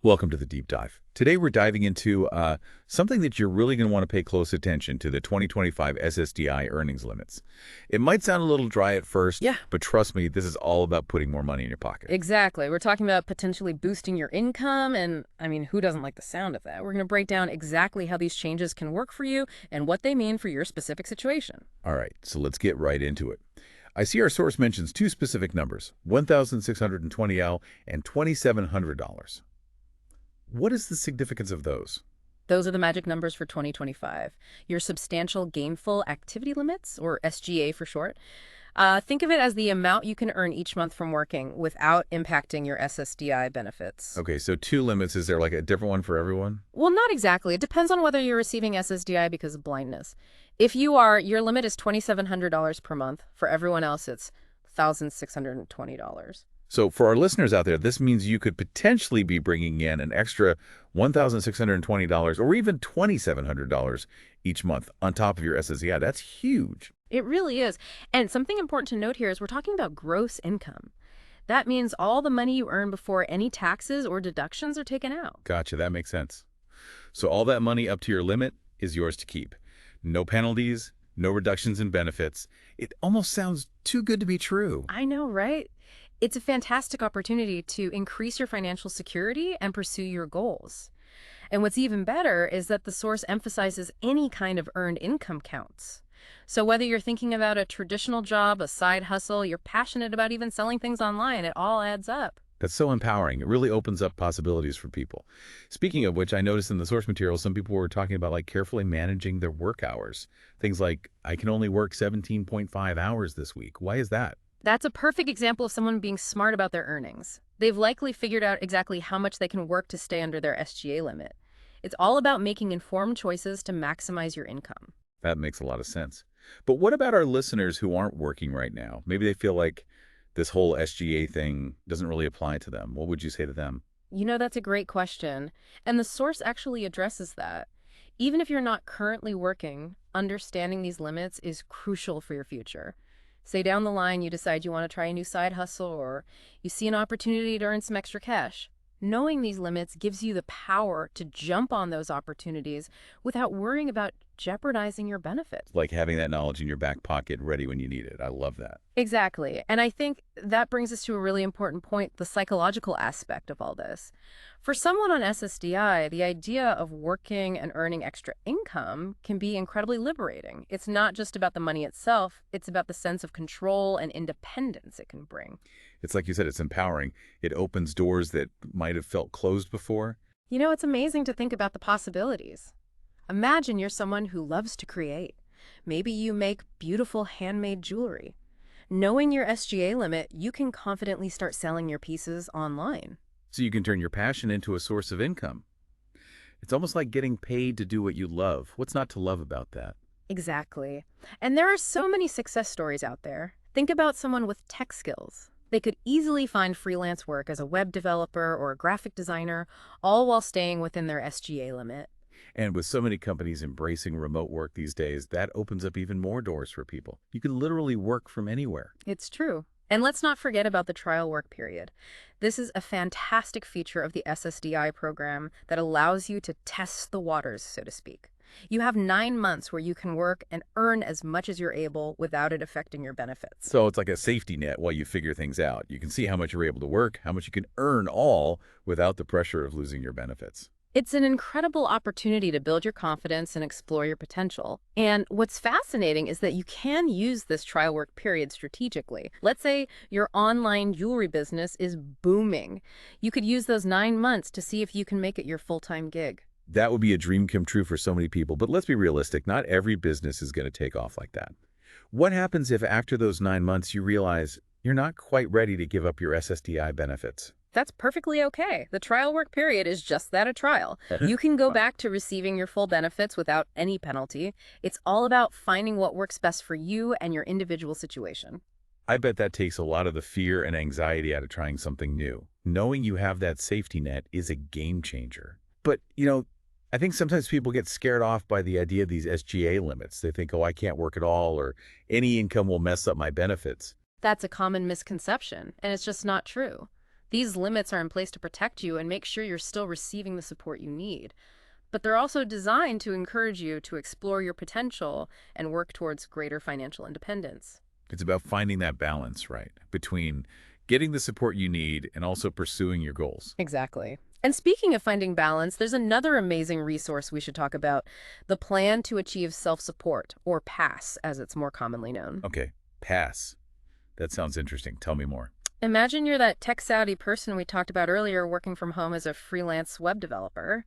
Welcome to the Deep Dive. Today we're diving into something that you're really going to want to pay close attention to, the 2025 SSDI earnings limits. It might sound a little dry at first, Yeah, but trust me, this is all about putting more money in your pocket. exactly. We're talking about potentially boosting your income, and I mean, who doesn't like the sound of that? We're going to break down exactly how these changes can work for you and what they mean for your specific situation. All right, so let's get right into it. I see our source mentions two specific numbers, 1,620 L and $2,700. What is the significance of those? Those are the magic numbers for 2025. Your Substantial Gainful Activity limits, or SGA for short. Think of it as the amount you can earn each month from working without impacting your SSDI benefits. Okay, so two limits. Is there like a different one for everyone? Well, not exactly. It depends on whether you're receiving SSDI because of blindness. If you are, your limit is $2,700 per month. For everyone else, it's $1,620. So for our listeners out there, this means you could potentially be bringing in an extra $1,620 or even $2,700 each month on top of your SSDI. That's huge. It really is. And something important to note here is we're talking about gross income. That means all the money you earn before any taxes or deductions are taken out. Gotcha, that makes sense. So all that money up to your limit is yours to keep. No penalties, no reductions in benefits. It almost sounds too good to be true. I know, right? It's a fantastic opportunity to increase your financial security and pursue your goals. And what's even better is that the source emphasizes any kind of earned income counts. So whether you're thinking about a traditional job, a side hustle, you're passionate about even selling things online, it all adds up. That's so empowering. It really opens up possibilities for people. Speaking of which, I noticed in the source material, some people were talking about like carefully managing their work hours. Things like, I can only work 17.5 hours this week. Why is that? That's a perfect example of someone being smart about their earnings. They've likely figured out exactly how much they can work to stay under their SGA limit. It's all about making informed choices to maximize your income. That makes a lot of sense. But what about our listeners who aren't working right now? Maybe they feel like this whole SGA thing doesn't really apply to them. What would you say to them? You know, that's a great question. And the source actually addresses that. Even if you're not currently working, understanding these limits is crucial for your future. Say down the line you decide you want to try a new side hustle or you see an opportunity to earn some extra cash. Knowing these limits gives you the power to jump on those opportunities without worrying about jeopardizing your benefits. Like having that knowledge in your back pocket ready when you need it. I love that. Exactly. And I think that brings us to a really important point, the psychological aspect of all this. For someone on SSDI, the idea of working and earning extra income can be incredibly liberating. It's not just about the money itself, it's about the sense of control and independence it can bring. It's like you said, it's empowering. It opens doors that might have felt closed before. You know, it's amazing to think about the possibilities. Imagine you're someone who loves to create. Maybe you make beautiful handmade jewelry. Knowing your SGA limit, you can confidently start selling your pieces online. So you can turn your passion into a source of income. It's almost like getting paid to do what you love. What's not to love about that? Exactly. And there are so many success stories out there. Think about someone with tech skills. They could easily find freelance work as a web developer or a graphic designer, all while staying within their SGA limit. And with so many companies embracing remote work these days, that opens up even more doors for people. You can literally work from anywhere. It's true. And let's not forget about the trial work period. This is a fantastic feature of the SSDI program that allows you to test the waters, so to speak. You have 9 months where you can work and earn as much as you're able without it affecting your benefits. So it's like a safety net while you figure things out. You can see how much you're able to work, how much you can earn all without the pressure of losing your benefits. It's an incredible opportunity to build your confidence and explore your potential. And what's fascinating is that you can use this trial work period strategically. Let's say your online jewelry business is booming. You could use those 9 months to see if you can make it your full-time gig. That would be a dream come true for so many people, but let's be realistic. Not every business is going to take off like that. What happens if after those 9 months you realize you're not quite ready to give up your SSDI benefits? That's perfectly okay. The trial work period is just that, a trial. You can go back to receiving your full benefits without any penalty. It's all about finding what works best for you and your individual situation. I bet that takes a lot of the fear and anxiety out of trying something new. Knowing you have that safety net is a game changer. But, I think sometimes people get scared off by the idea of these SGA limits. They think, oh, I can't work at all, or any income will mess up my benefits. That's a common misconception, and it's just not true. These limits are in place to protect you and make sure you're still receiving the support you need. But they're also designed to encourage you to explore your potential and work towards greater financial independence. It's about finding that balance, right, between getting the support you need and also pursuing your goals. Exactly. And speaking of finding balance, there's another amazing resource we should talk about, the Plan to Achieve Self-Support, or PASS, as it's more commonly known. Okay, pass. That sounds interesting. Tell me more. Imagine you're that tech-savvy person we talked about earlier working from home as a freelance web developer.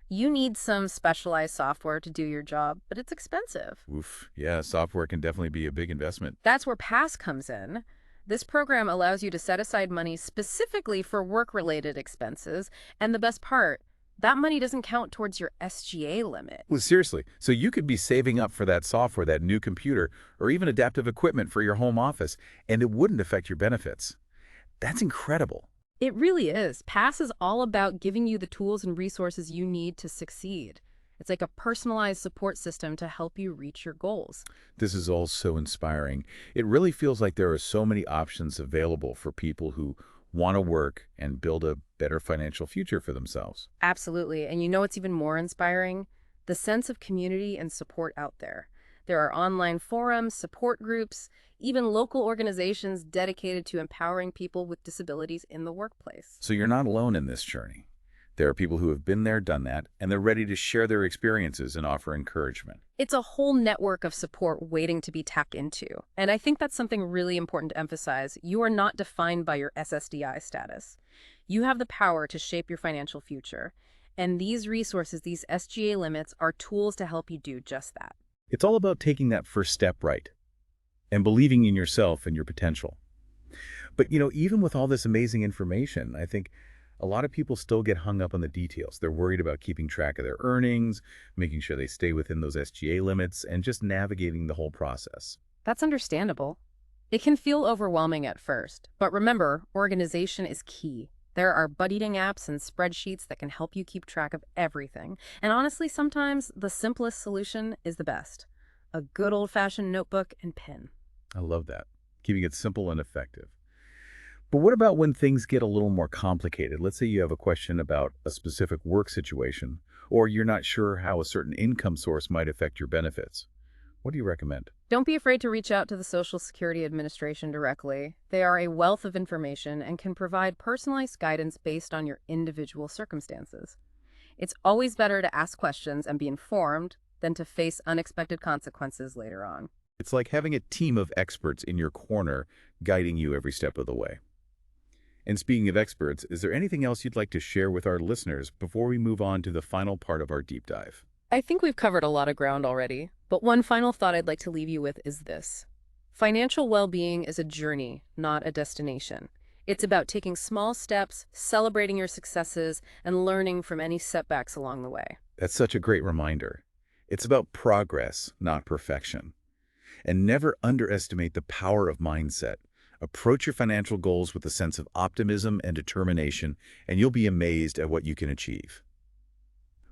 You need some specialized software to do your job, but it's expensive. Oof. Yeah, software can definitely be a big investment. That's where PASS comes in. This program allows you to set aside money specifically for work-related expenses, and the best part, that money doesn't count towards your SGA limit. Well, seriously. So you could be saving up for that software, that new computer, or even adaptive equipment for your home office, and it wouldn't affect your benefits. That's incredible. It really is. PASS is all about giving you the tools and resources you need to succeed. It's like a personalized support system to help you reach your goals. This is all so inspiring. It really feels like there are so many options available for people who want to work and build a better financial future for themselves. Absolutely. And you know what's even more inspiring? The sense of community and support out there. There are online forums, support groups, even local organizations dedicated to empowering people with disabilities in the workplace. So you're not alone in this journey. There are people who have been there, done that, and they're ready to share their experiences and offer encouragement. It's a whole network of support waiting to be tapped into. And I think that's something really important to emphasize. You are not defined by your SSDI status. You have the power to shape your financial future. And these resources, these SGA limits, are tools to help you do just that. It's all about taking that first step right and believing in yourself and your potential. But, even with all this amazing information, I think a lot of people still get hung up on the details. They're worried about keeping track of their earnings, making sure they stay within those SGA limits, and just navigating the whole process. That's understandable. It can feel overwhelming at first, but remember, organization is key. There are budgeting apps and spreadsheets that can help you keep track of everything. And honestly, sometimes the simplest solution is the best. A good old-fashioned notebook and pen. I love that. Keeping it simple and effective. But what about when things get a little more complicated? Let's say you have a question about a specific work situation, or you're not sure how a certain income source might affect your benefits. What do you recommend? Don't be afraid to reach out to the Social Security Administration directly. They are a wealth of information and can provide personalized guidance based on your individual circumstances. It's always better to ask questions and be informed than to face unexpected consequences later on. It's like having a team of experts in your corner guiding you every step of the way. And speaking of experts, is there anything else you'd like to share with our listeners before we move on to the final part of our deep dive? I think we've covered a lot of ground already, but one final thought I'd like to leave you with is this. Financial well-being is a journey, not a destination. It's about taking small steps, celebrating your successes, and learning from any setbacks along the way. That's such a great reminder. It's about progress, not perfection. And never underestimate the power of mindset. Approach your financial goals with a sense of optimism and determination, and you'll be amazed at what you can achieve.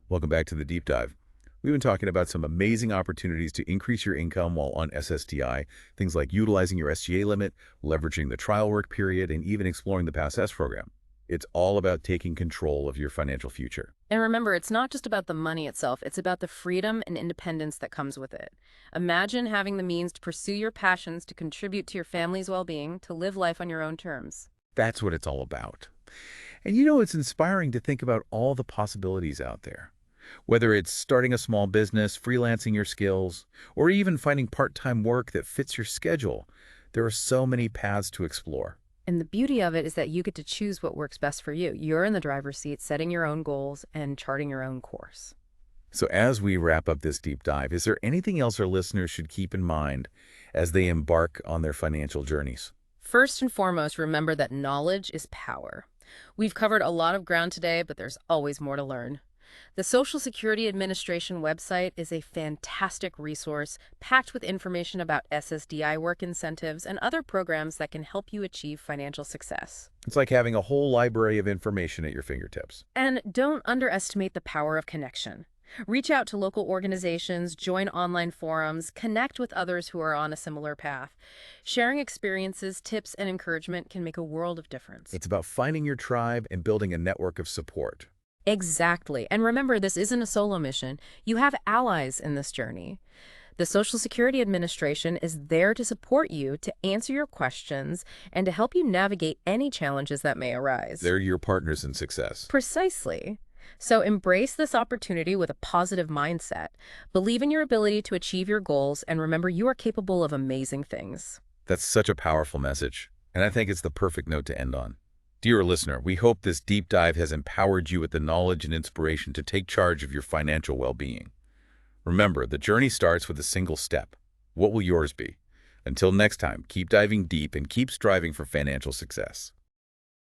Welcome back to the Deep Dive. We've been talking about some amazing opportunities to increase your income while on SSDI, things like utilizing your SGA limit, leveraging the trial work period, and even exploring the PASS program. It's all about taking control of your financial future. And remember, it's not just about the money itself, it's about the freedom and independence that comes with it. Imagine having the means to pursue your passions, to contribute to your family's well-being, to live life on your own terms. That's what it's all about. And it's inspiring to think about all the possibilities out there. Whether it's starting a small business, freelancing your skills, or even finding part-time work that fits your schedule, there are so many paths to explore. And the beauty of it is that you get to choose what works best for you. You're in the driver's seat, setting your own goals and charting your own course. So as we wrap up this deep dive, is there anything else our listeners should keep in mind as they embark on their financial journeys? First and foremost, remember that knowledge is power. We've covered a lot of ground today, but there's always more to learn. The Social Security Administration website is a fantastic resource packed with information about SSDI work incentives and other programs that can help you achieve financial success. It's like having a whole library of information at your fingertips. And don't underestimate the power of connection. Reach out to local organizations, join online forums, connect with others who are on a similar path. Sharing experiences, tips, and encouragement can make a world of difference. It's about finding your tribe and building a network of support. Exactly. And remember, this isn't a solo mission. You have allies in this journey. The Social Security Administration is there to support you, to answer your questions, and to help you navigate any challenges that may arise. They're your partners in success. Precisely. So embrace this opportunity with a positive mindset. Believe in your ability to achieve your goals, and remember you are capable of amazing things. That's such a powerful message, and I think it's the perfect note to end on. Dear listener, we hope this deep dive has empowered you with the knowledge and inspiration to take charge of your financial well-being. Remember, the journey starts with a single step. What will yours be? Until next time, keep diving deep and keep striving for financial success.